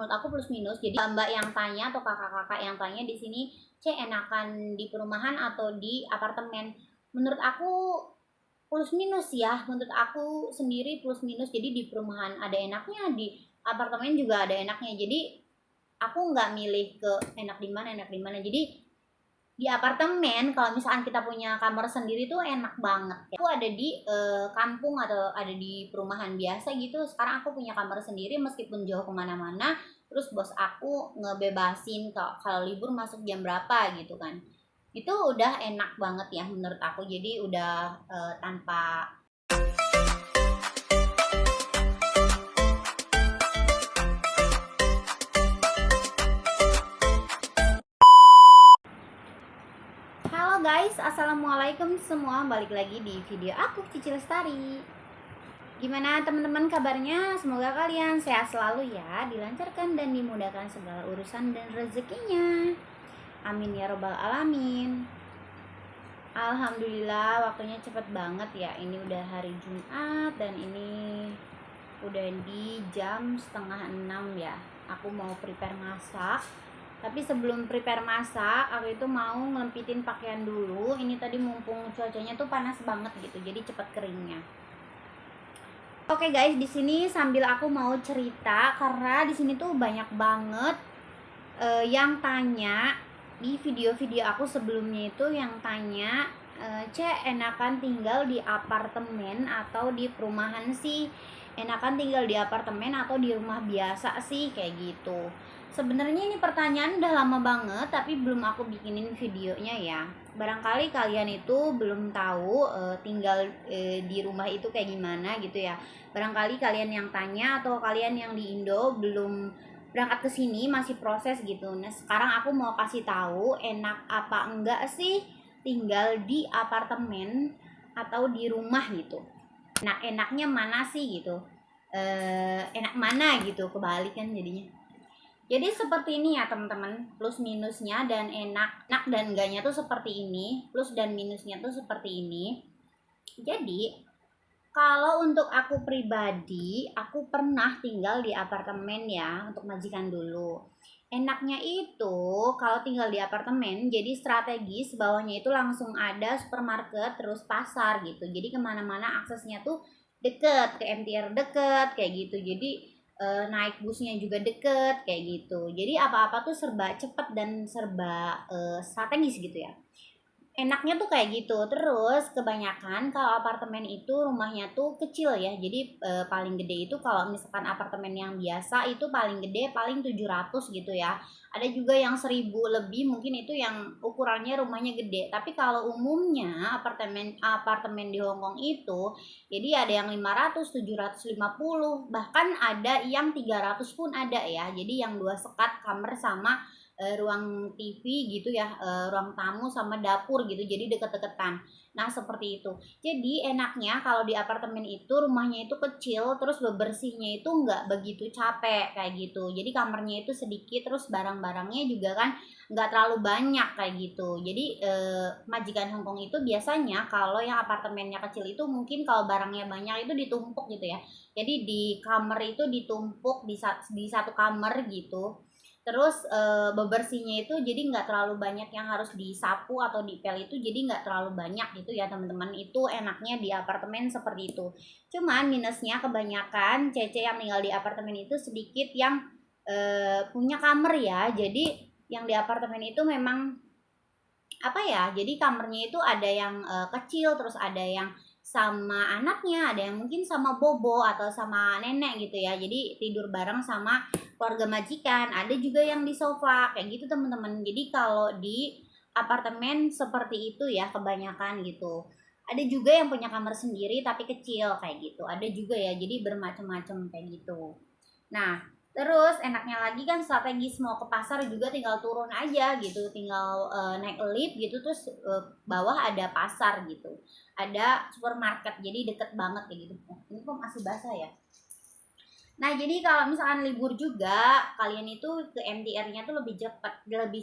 menurut aku plus minus. Jadi mbak yang tanya atau kakak-kakak yang tanya di sini, enakan di perumahan atau di apartemen? Menurut aku plus minus ya, menurut aku sendiri plus minus. Jadi di perumahan ada enaknya, di apartemen juga ada enaknya. Jadi aku nggak milih ke enak di mana, jadi di apartemen kalau misalkan kita punya kamar sendiri tuh enak banget. Aku ada di kampung atau ada di perumahan biasa gitu, sekarang aku punya kamar sendiri meskipun jauh kemana-mana. Terus bos aku ngebebasin kalau libur masuk jam berapa gitu kan, itu udah enak banget ya menurut aku. Jadi udah tanpa. Halo guys, assalamualaikum semua, balik lagi di video aku Cici Lestari. Gimana teman-teman kabarnya? Semoga kalian sehat selalu ya, dilancarkan dan dimudahkan segala urusan dan rezekinya. Amin ya robbal alamin. Alhamdulillah waktunya cepet banget ya. Ini udah hari Jumat dan ini udah di jam 5:30 ya. Aku mau prepare masak. Tapi sebelum prepare masak, aku itu mau ngelempitin pakaian dulu. Ini tadi mumpung cuacanya tuh panas banget gitu, jadi cepet keringnya. Oke guys, di sini sambil aku mau cerita karena di sini tuh banyak banget yang tanya di video-video aku sebelumnya itu, yang tanya, enakan tinggal di apartemen atau di perumahan sih? Enakan tinggal di apartemen atau di rumah biasa sih? Kayak gitu. Sebenarnya ini pertanyaan udah lama banget tapi belum aku bikinin videonya ya. Barangkali kalian itu belum tahu tinggal di rumah itu kayak gimana gitu ya. Barangkali kalian yang tanya atau kalian yang di Indo belum berangkat ke sini, masih proses gitu. Nah, sekarang aku mau kasih tahu enak apa enggak sih tinggal di apartemen atau di rumah gitu. Nah, enaknya mana sih gitu? Enak mana gitu, kebalik kan jadinya. Jadi seperti ini ya teman-teman, plus minusnya dan enak dan enggaknya tuh seperti ini, plus dan minusnya tuh seperti ini. Jadi kalau untuk aku pribadi, aku pernah tinggal di apartemen ya, untuk majikan dulu. Enaknya itu kalau tinggal di apartemen, jadi strategis, bawahnya itu langsung ada supermarket, terus pasar gitu. Jadi kemana-mana aksesnya tuh deket, ke MTR deket, kayak gitu. Jadi naik busnya juga deket kayak gitu. Jadi apa-apa tuh serba cepet dan serba strategis gitu ya. Enaknya tuh kayak gitu. Terus kebanyakan kalau apartemen itu rumahnya tuh kecil ya. Jadi paling gede itu kalau misalkan apartemen yang biasa itu paling gede paling 700 gitu ya. Ada juga yang 1000 lebih, mungkin itu yang ukurannya rumahnya gede. Tapi kalau umumnya apartemen apartemen di Hongkong itu jadi ada yang 500, 750, bahkan ada yang 300 pun ada ya. Jadi yang 2 sekat kamar sama ruang TV gitu ya, ruang tamu sama dapur gitu, jadi deket-deketan. Nah seperti itu. Jadi enaknya kalau di apartemen itu rumahnya itu kecil, terus bebersihnya itu nggak begitu capek kayak gitu. Jadi kamarnya itu sedikit, terus barang-barangnya juga kan nggak terlalu banyak kayak gitu. Jadi majikan Hongkong itu biasanya kalau yang apartemennya kecil itu mungkin kalau barangnya banyak itu ditumpuk gitu ya. Jadi di kamar itu ditumpuk di satu kamar gitu. Terus bebersihnya itu jadi nggak terlalu banyak yang harus disapu atau dipel, itu jadi nggak terlalu banyak gitu ya teman-teman. Itu enaknya di apartemen seperti itu. Cuman minusnya kebanyakan cece yang tinggal di apartemen itu sedikit yang punya kamar ya. Jadi yang di apartemen itu memang apa ya, jadi kamarnya itu ada yang kecil, terus ada yang sama anaknya, ada yang mungkin sama bobo atau sama nenek gitu ya. Jadi tidur bareng sama keluarga majikan, ada juga yang di sofa kayak gitu teman-teman. Jadi kalau di apartemen seperti itu ya kebanyakan gitu. Ada juga yang punya kamar sendiri tapi kecil kayak gitu, ada juga ya, jadi bermacam-macam kayak gitu. Nah terus enaknya lagi kan strategis, mau ke pasar juga tinggal turun aja gitu, tinggal naik lift gitu, terus bawah ada pasar gitu, ada supermarket, jadi deket banget kayak gitu. Ini kok masih basah ya. Nah, jadi kalau misalkan libur juga, kalian itu ke MTR-nya tuh lebih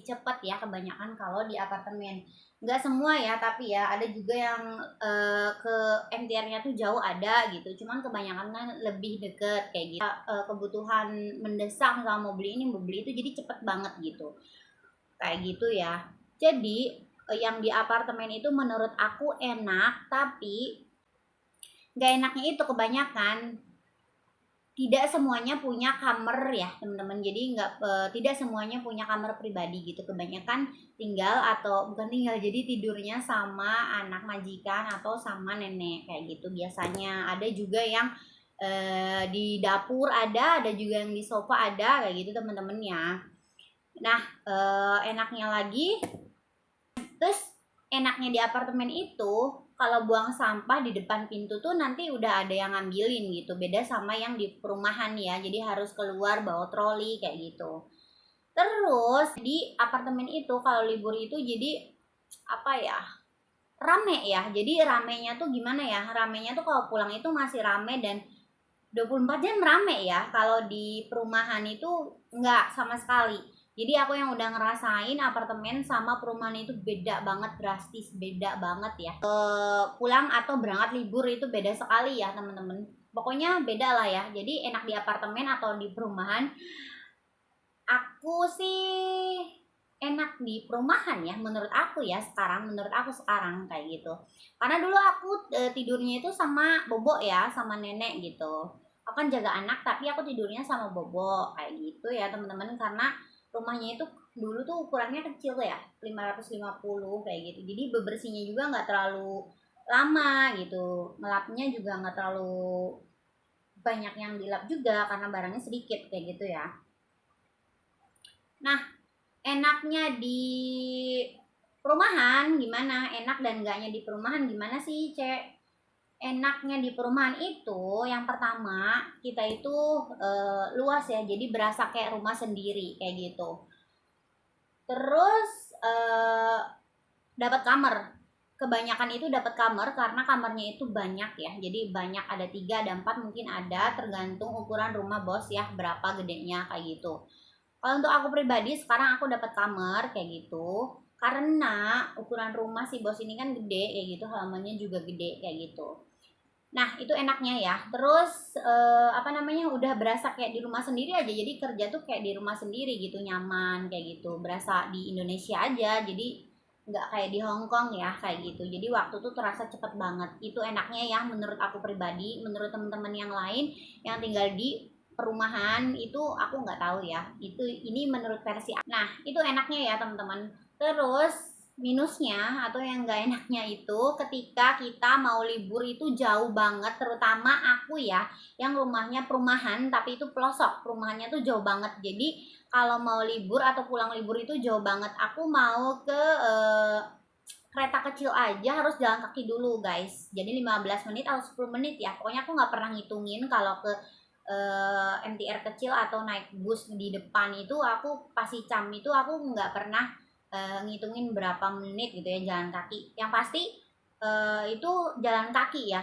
cepat ya kebanyakan kalau di apartemen. Nggak semua ya, tapi ya ada juga yang ke MTR-nya tuh jauh ada gitu. Cuman kebanyakan kan lebih deket kayak gitu. Kebutuhan mendesak sama mau beli itu jadi cepet banget gitu. Kayak gitu ya. Jadi yang di apartemen itu menurut aku enak, tapi nggak enaknya itu kebanyakan tidak semuanya punya kamar ya teman-teman, jadi nggak tidak semuanya punya kamar pribadi gitu, kebanyakan tinggal atau bukan tinggal, jadi tidurnya sama anak majikan atau sama nenek kayak gitu biasanya. Ada juga yang di dapur ada juga yang di sofa ada kayak gitu teman-teman ya. Nah, enaknya lagi, terus enaknya di apartemen itu kalau buang sampah di depan pintu tuh nanti udah ada yang ngambilin gitu. Beda sama yang di perumahan ya. Jadi harus keluar bawa troli kayak gitu. Terus di apartemen itu kalau libur itu jadi apa ya? Rame ya. Jadi ramenya tuh gimana ya? Ramenya tuh kalau pulang itu masih rame dan 24 jam rame ya. Kalau di perumahan itu enggak sama sekali. Jadi aku yang udah ngerasain apartemen sama perumahan itu beda banget, drastis beda banget ya. Pulang atau berangkat libur itu beda sekali ya teman-teman. Pokoknya beda lah ya. Jadi enak di apartemen atau di perumahan. Aku sih enak di perumahan ya, menurut aku ya sekarang, menurut aku sekarang kayak gitu. Karena dulu aku tidurnya itu sama bobo ya, sama nenek gitu. Aku kan jaga anak tapi aku tidurnya sama bobo kayak gitu ya teman-teman, karena rumahnya itu dulu tuh ukurannya kecil ya, 550 kayak gitu. Jadi bebersihnya juga nggak terlalu lama gitu, ngelapnya juga nggak terlalu banyak yang dilap juga karena barangnya sedikit kayak gitu ya. Nah, enaknya di perumahan gimana? Enak dan enggaknya di perumahan gimana sih, Cek? Enaknya di perumahan itu yang pertama kita itu luas ya, jadi berasa kayak rumah sendiri kayak gitu. Terus dapat kamar, kebanyakan itu dapat kamar karena kamarnya itu banyak ya, jadi banyak, ada 3 ada 4 mungkin, ada tergantung ukuran rumah bos ya berapa gedenya kayak gitu. Kalau untuk aku pribadi sekarang aku dapat kamar kayak gitu karena ukuran rumah si bos ini kan gede kayak gitu, halamannya juga gede kayak gitu. Nah, itu enaknya ya. Terus apa namanya, udah berasa kayak di rumah sendiri aja. Jadi kerja tuh kayak di rumah sendiri gitu, nyaman kayak gitu. Berasa di Indonesia aja. Jadi nggak kayak di Hong Kong ya kayak gitu. Jadi waktu tuh terasa cepet banget. Itu enaknya ya menurut aku pribadi. Menurut teman-teman yang lain yang tinggal di perumahan itu aku nggak tahu ya. Ini menurut versi. Nah, itu enaknya ya teman-teman. Terus minusnya atau yang nggak enaknya itu ketika kita mau libur itu jauh banget, terutama aku ya yang rumahnya perumahan tapi itu pelosok, perumahannya tuh jauh banget. Jadi kalau mau libur atau pulang libur itu jauh banget. Aku mau ke kereta kecil aja harus jalan kaki dulu guys, jadi 15 menit atau 10 menit ya, pokoknya aku nggak pernah ngitungin kalau ke MTR kecil atau naik bus di depan itu. Aku pasti cam itu aku nggak pernah ngitungin berapa menit gitu ya jalan kaki. Yang pasti itu jalan kaki ya.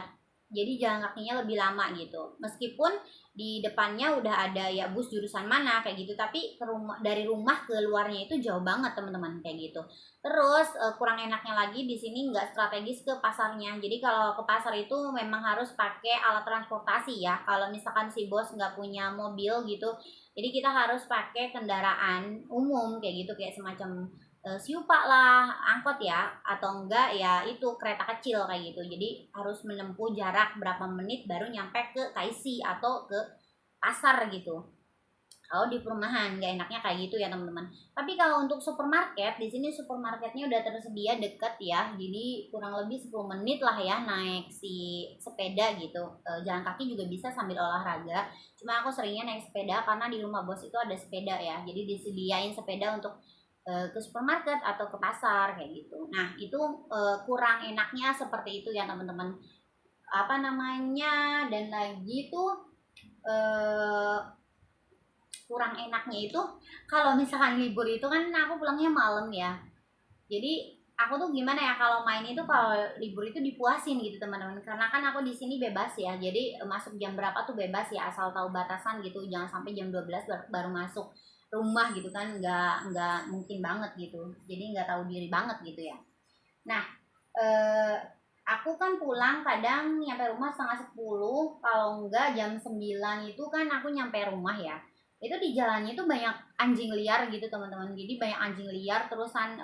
Jadi jalan kakinya lebih lama gitu. Meskipun di depannya udah ada ya bus jurusan mana kayak gitu, tapi dari rumah ke luarnya itu jauh banget teman-teman kayak gitu. Terus kurang enaknya lagi di sini nggak strategis ke pasarnya. Jadi kalau ke pasar itu memang harus pakai alat transportasi ya. Kalau misalkan si bos nggak punya mobil gitu, jadi kita harus pakai kendaraan umum kayak gitu, kayak semacam siupa lah, angkot ya, atau enggak ya itu kereta kecil kayak gitu. Jadi harus menempuh jarak berapa menit baru nyampe ke KIC atau ke pasar gitu. Kalau di perumahan nggak enaknya kayak gitu ya teman-teman. Tapi kalau untuk supermarket, di sini supermarketnya udah tersedia deket ya. Jadi kurang lebih 10 menit lah ya naik si sepeda gitu. Jalan kaki juga bisa sambil olahraga. Cuma aku seringnya naik sepeda karena di rumah bos itu ada sepeda ya. Jadi disediain sepeda untuk ke supermarket atau ke pasar kayak gitu. Nah, itu kurang enaknya seperti itu ya teman-teman. Apa namanya? Dan lagi tuh kurang enaknya itu kalau misalkan libur itu kan aku pulangnya malam ya. Jadi aku tuh gimana ya, kalau main itu kalau libur itu dipuasin gitu teman-teman, karena kan aku di sini bebas ya, jadi masuk jam berapa tuh bebas ya, asal tahu batasan gitu, jangan sampai jam 12 baru masuk rumah gitu kan, nggak mungkin banget gitu, jadi nggak tahu diri banget gitu ya. Nah, eh, aku kan pulang kadang nyampe rumah setengah 10, kalau enggak jam 9 itu kan aku nyampe rumah ya. Itu di jalannya itu banyak anjing liar gitu teman-teman. Jadi banyak anjing liar, terusan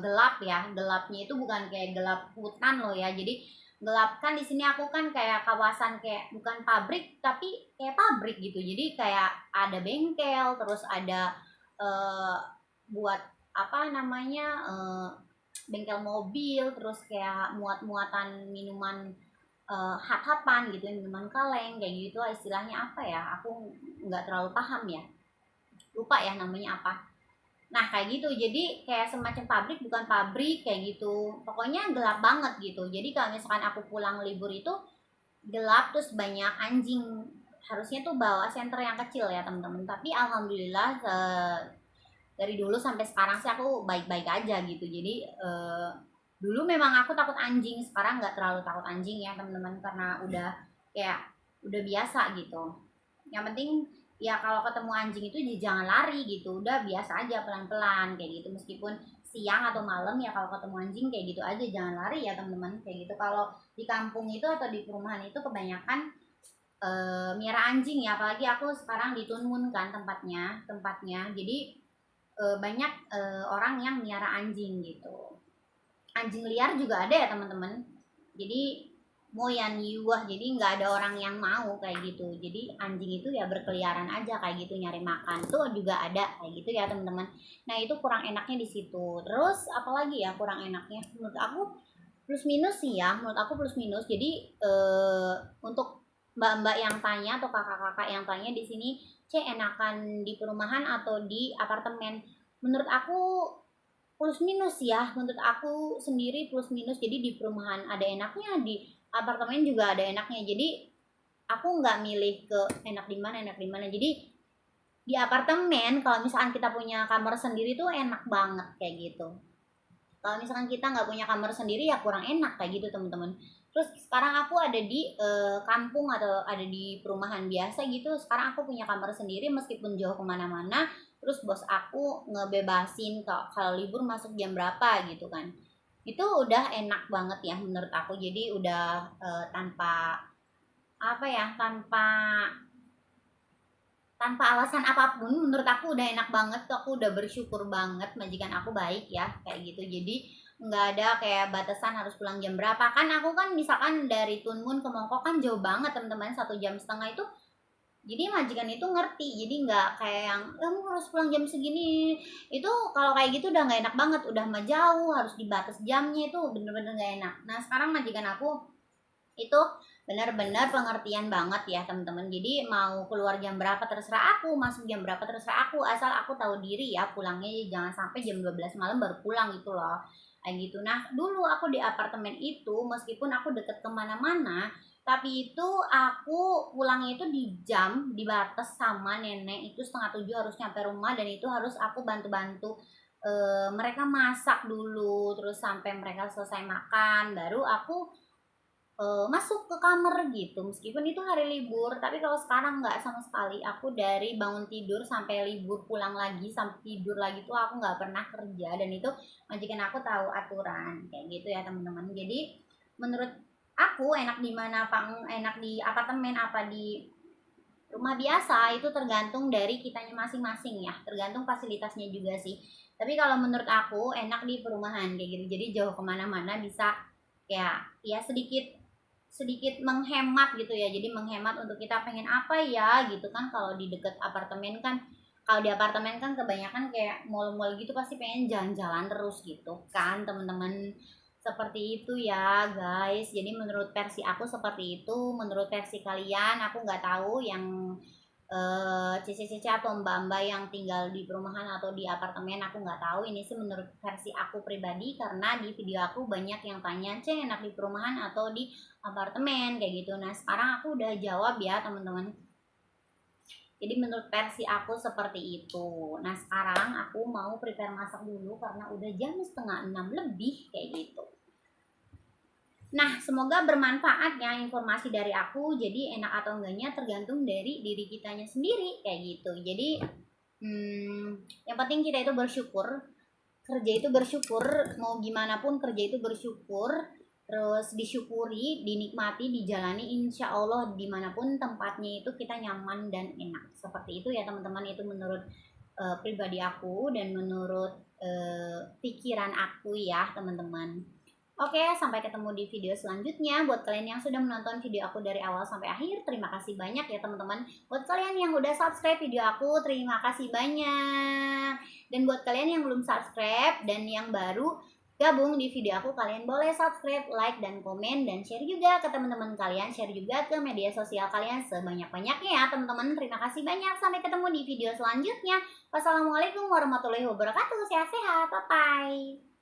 gelap ya. Gelapnya itu bukan kayak gelap hutan loh ya. Jadi gelap kan, di sini aku kan kayak kawasan kayak bukan pabrik tapi kayak pabrik gitu. Jadi kayak ada bengkel, terus ada eh, buat apa namanya, bengkel mobil, terus kayak muat-muatan minuman, hat-hatan gitu, minuman kaleng kayak gitu istilahnya apa ya, aku nggak terlalu paham ya, lupa ya namanya apa. Nah kayak gitu, jadi kayak semacam pabrik bukan pabrik kayak gitu, pokoknya gelap banget gitu. Jadi kalau misalkan aku pulang libur itu gelap, terus banyak anjing. Harusnya tuh bawa senter yang kecil ya teman-teman, tapi alhamdulillah dari dulu sampai sekarang sih aku baik-baik aja gitu. Jadi dulu memang aku takut anjing, sekarang nggak terlalu takut anjing ya teman-teman, karena udah kayak udah biasa gitu. Yang penting ya kalau ketemu anjing itu jangan lari gitu, udah biasa aja pelan-pelan kayak gitu, meskipun siang atau malam ya, kalau ketemu anjing kayak gitu aja, jangan lari ya teman-teman kayak gitu. Kalau di kampung itu atau di perumahan itu kebanyakan miara anjing ya, apalagi aku sekarang di Tunmun kan tempatnya jadi banyak orang yang miara anjing gitu. Anjing liar juga ada ya teman-teman, jadi moyan yuah, jadi nggak ada orang yang mau kayak gitu. Jadi anjing itu ya berkeliaran aja kayak gitu, nyari makan tuh juga ada kayak gitu ya teman-teman. Nah itu kurang enaknya di situ. Terus apalagi ya kurang enaknya menurut aku, plus minus sih ya, menurut aku plus minus. Jadi untuk mbak-mbak yang tanya atau kakak-kakak yang tanya di sini, enakan di perumahan atau di apartemen? Menurut aku plus minus ya, menurut aku sendiri plus minus. Jadi di perumahan ada enaknya, di apartemen juga ada enaknya. Jadi aku nggak milih ke enak di mana enak di mana. Jadi di apartemen kalau misalkan kita punya kamar sendiri tuh enak banget kayak gitu. Kalau misalkan kita nggak punya kamar sendiri ya kurang enak kayak gitu teman-teman. Terus sekarang aku ada di kampung atau ada di perumahan biasa gitu, sekarang aku punya kamar sendiri meskipun jauh kemana-mana. Terus bos aku ngebebasin kalau libur masuk jam berapa gitu kan, itu udah enak banget ya menurut aku. Jadi udah tanpa apa ya, tanpa tanpa alasan apapun, menurut aku udah enak banget tuh. Aku udah bersyukur banget, majikan aku baik ya kayak gitu. Jadi nggak ada kayak batasan harus pulang jam berapa. Kan aku kan misalkan dari Tunmun ke Mongkok kan jauh banget teman-teman, 1,5 jam itu. Jadi majikan itu ngerti, jadi nggak kayak yang kamu harus pulang jam segini. Itu kalau kayak gitu udah nggak enak banget, udah mah jauh harus dibatas jamnya, itu bener-bener nggak enak. Nah sekarang majikan aku itu benar-benar pengertian banget ya teman-teman. Jadi mau keluar jam berapa terserah aku, masuk jam berapa terserah aku, asal aku tahu diri ya, pulangnya jangan sampai jam 12 malam baru pulang gitu loh kayak gitu. Nah dulu aku di apartemen itu meskipun aku deket kemana-mana, tapi itu aku pulangnya itu di jam, dibatas sama nenek itu 6:30 harus nyampe rumah, dan itu harus aku bantu-bantu mereka masak dulu, terus sampai mereka selesai makan baru aku masuk ke kamar gitu, meskipun itu hari libur. Tapi kalau sekarang nggak sama sekali, aku dari bangun tidur sampai libur pulang lagi sampai tidur lagi tuh aku nggak pernah kerja, dan itu majikan aku tahu aturan kayak gitu ya teman-teman. Jadi menurut aku enak di mana apa, enak di apartemen apa di rumah biasa, itu tergantung dari kitanya masing-masing ya, tergantung fasilitasnya juga sih. Tapi kalau menurut aku enak di perumahan kayak gitu, jadi jauh kemana-mana bisa kayak ya sedikit sedikit menghemat gitu ya. Jadi menghemat untuk kita pengen apa ya gitu kan. Kalau di deket apartemen kan, kalau di apartemen kan kebanyakan kayak mall-mall gitu, pasti pengen jalan-jalan terus gitu kan teman-teman. Seperti itu ya guys. Jadi menurut versi aku seperti itu, menurut versi kalian aku nggak tahu yang cici-cici atau mbak-mbak yang tinggal di perumahan atau di apartemen, aku nggak tahu. Ini sih menurut versi aku pribadi, karena di video aku banyak yang tanya enak di perumahan atau di apartemen kayak gitu. Nah sekarang aku udah jawab ya teman-teman. Jadi menurut versi aku seperti itu. Nah sekarang aku mau prepare masak dulu karena udah jam 5:30 lebih kayak gitu. Nah semoga bermanfaat ya informasi dari aku. Jadi enak atau enggaknya tergantung dari diri kitanya sendiri kayak gitu. Jadi yang penting kita itu bersyukur. Kerja itu bersyukur, mau gimana pun kerja itu bersyukur, terus disyukuri, dinikmati, dijalani, insya Allah dimanapun tempatnya itu kita nyaman dan enak. Seperti itu ya teman-teman, itu menurut pribadi aku dan menurut pikiran aku ya teman-teman. Oke, sampai ketemu di video selanjutnya. Buat kalian yang sudah menonton video aku dari awal sampai akhir, terima kasih banyak ya teman-teman. Buat kalian yang udah subscribe video aku, terima kasih banyak. Dan buat kalian yang belum subscribe dan yang baru gabung di video aku, kalian boleh subscribe, like, dan komen, dan share juga ke teman-teman kalian. Share juga ke media sosial kalian sebanyak-banyaknya ya teman-teman. Terima kasih banyak. Sampai ketemu di video selanjutnya. Wassalamualaikum warahmatullahi wabarakatuh. Sehat-sehat. Bye-bye.